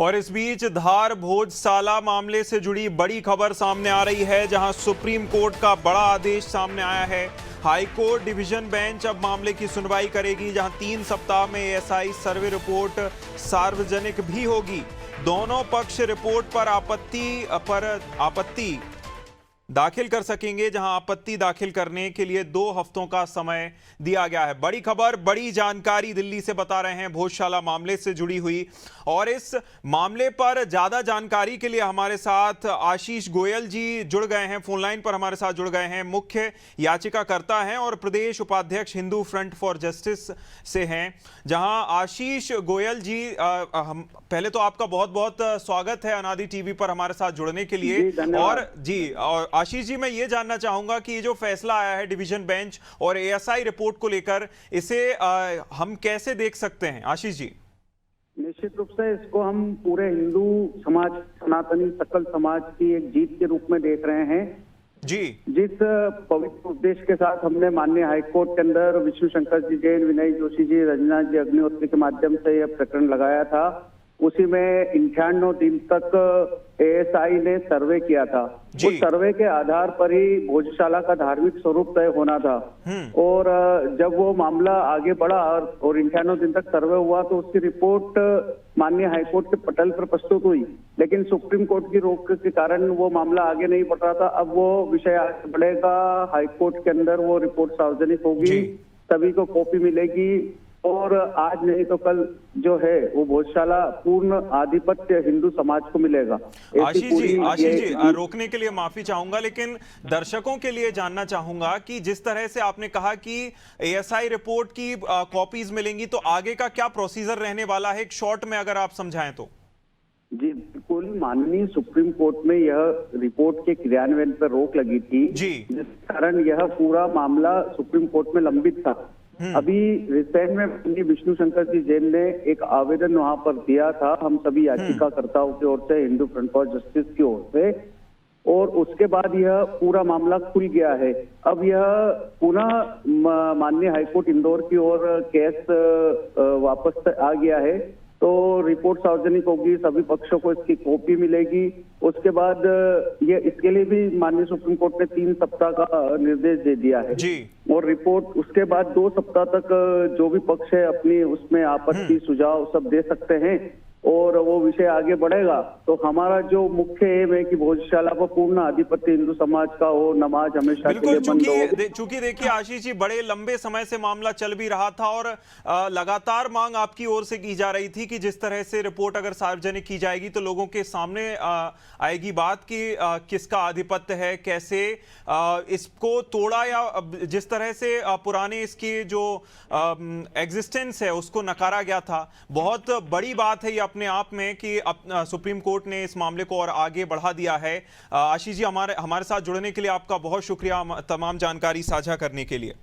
और इस बीच धार भोजशाला मामले से जुड़ी बड़ी खबर सामने आ रही है, जहां सुप्रीम कोर्ट का बड़ा आदेश सामने आया है। हाई कोर्ट डिवीजन बेंच अब मामले की सुनवाई करेगी, जहां 3 सप्ताह में एएसआई सर्वे रिपोर्ट सार्वजनिक भी होगी। दोनों पक्ष रिपोर्ट पर आपत्ति दाखिल कर सकेंगे, जहां आपत्ति दाखिल करने के लिए 2 हफ्तों का समय दिया गया है। बड़ी खबर, बड़ी जानकारी दिल्ली से बता रहे हैं, भोजशाला मामले से जुड़ी हुई। और इस मामले पर ज्यादा जानकारी के लिए हमारे साथ आशीष गोयल जी जुड़ गए हैं, फोन लाइन पर हमारे साथ जुड़ गए हैं। मुख्य याचिकाकर्ता हैं और प्रदेश उपाध्यक्ष हिंदू फ्रंट फॉर जस्टिस से हैं। जहां आशीष गोयल जी, हम पहले तो आपका बहुत बहुत स्वागत है अनादि टीवी पर हमारे साथ जुड़ने के लिए। और आशीष जी, मैं ये जानना चाहूंगा कि ये जो फैसला आया है डिवीजन बेंच और एएसआई रिपोर्ट को लेकर, इसे हम कैसे देख सकते हैं? आशीष जी। निश्चित रूप से इसको हम पूरे हिंदू समाज, सनातनी सकल समाज की एक जीत के रूप में देख रहे हैं जी। जिस पवित्र उद्देश्य के साथ हमने माननीय हाईकोर्ट के अंदर विष्णु शंकर जी जैन, विनय जोशी जी, रजनाथ जी अग्निहोत्री के माध्यम से यह प्रकरण लगाया था, उसी में 98 दिन तक एएसआई ने सर्वे किया था। उस सर्वे के आधार पर ही भोजशाला का धार्मिक स्वरूप तय होना था। और जब वो मामला आगे बढ़ा और 98 दिन तक सर्वे हुआ तो उसकी रिपोर्ट माननीय हाईकोर्ट के पटल पर प्रस्तुत हुई, लेकिन सुप्रीम कोर्ट की रोक के कारण वो मामला आगे नहीं बढ़ रहा था। अब वो विषय आगे बढ़ेगा, हाईकोर्ट के अंदर वो रिपोर्ट सार्वजनिक होगी, सभी को कॉपी मिलेगी और आज नहीं तो कल जो है वो भोजशाला पूर्ण आधिपत्य हिंदू समाज को मिलेगा। आशीष जी, रोकने के लिए माफी चाहूंगा, लेकिन दर्शकों के लिए जानना चाहूंगा कि जिस तरह से आपने कहा कि एएसआई रिपोर्ट की कॉपीज मिलेंगी, तो आगे का क्या प्रोसीजर रहने वाला है, एक शॉर्ट में अगर आप समझाएं तो। जी बिल्कुल, माननीय सुप्रीम कोर्ट में यह रिपोर्ट के क्रियान्वयन पर रोक लगी थी, जिस कारण यह पूरा मामला सुप्रीम कोर्ट में लंबित था। अभी रिसेंट में विष्णु शंकर जी जैन ने एक आवेदन वहां पर दिया था, हम सभी याचिकाकर्ताओं की ओर से, हिंदू फ्रंट फॉर जस्टिस की ओर से, और उसके बाद यह पूरा मामला खुल गया है। अब यह पुनः माननीय हाईकोर्ट इंदौर की ओर केस वापस आ गया है, तो रिपोर्ट सार्वजनिक होगी, सभी पक्षों को इसकी कॉपी मिलेगी। उसके बाद ये इसके लिए भी माननीय सुप्रीम कोर्ट ने 3 सप्ताह का निर्देश दे दिया है जी। और रिपोर्ट उसके बाद 2 सप्ताह तक जो भी पक्ष है अपनी उसमें आपत्ति सुझाव सब दे सकते हैं और वो विषय आगे बढ़ेगा। तो हमारा जो मुख्य एम है कि भोजशाला को पूर्ण आधिपत्य हिंदू समाज का हो, नमाज हमेशा के लिए बंद हो। चूंकि देखिए आशीष जी, बड़े लंबे समय से मामला चल भी रहा था और लगातार मांग आपकी ओर से की जा रही थी कि जिस तरह से रिपोर्ट अगर सार्वजनिक की जाएगी तो लोगों के सामने आएगी बात कि किसका आधिपत्य है, कैसे इसको तोड़ा, या जिस तरह से पुराने इसकी जो एग्जिस्टेंस है उसको नकारा गया था। बहुत बड़ी बात है ये अपने आप में कि सुप्रीम कोर्ट ने इस मामले को और आगे बढ़ा दिया है। आशीष जी, हमारे साथ जुड़ने के लिए आपका बहुत शुक्रिया, तमाम जानकारी साझा करने के लिए।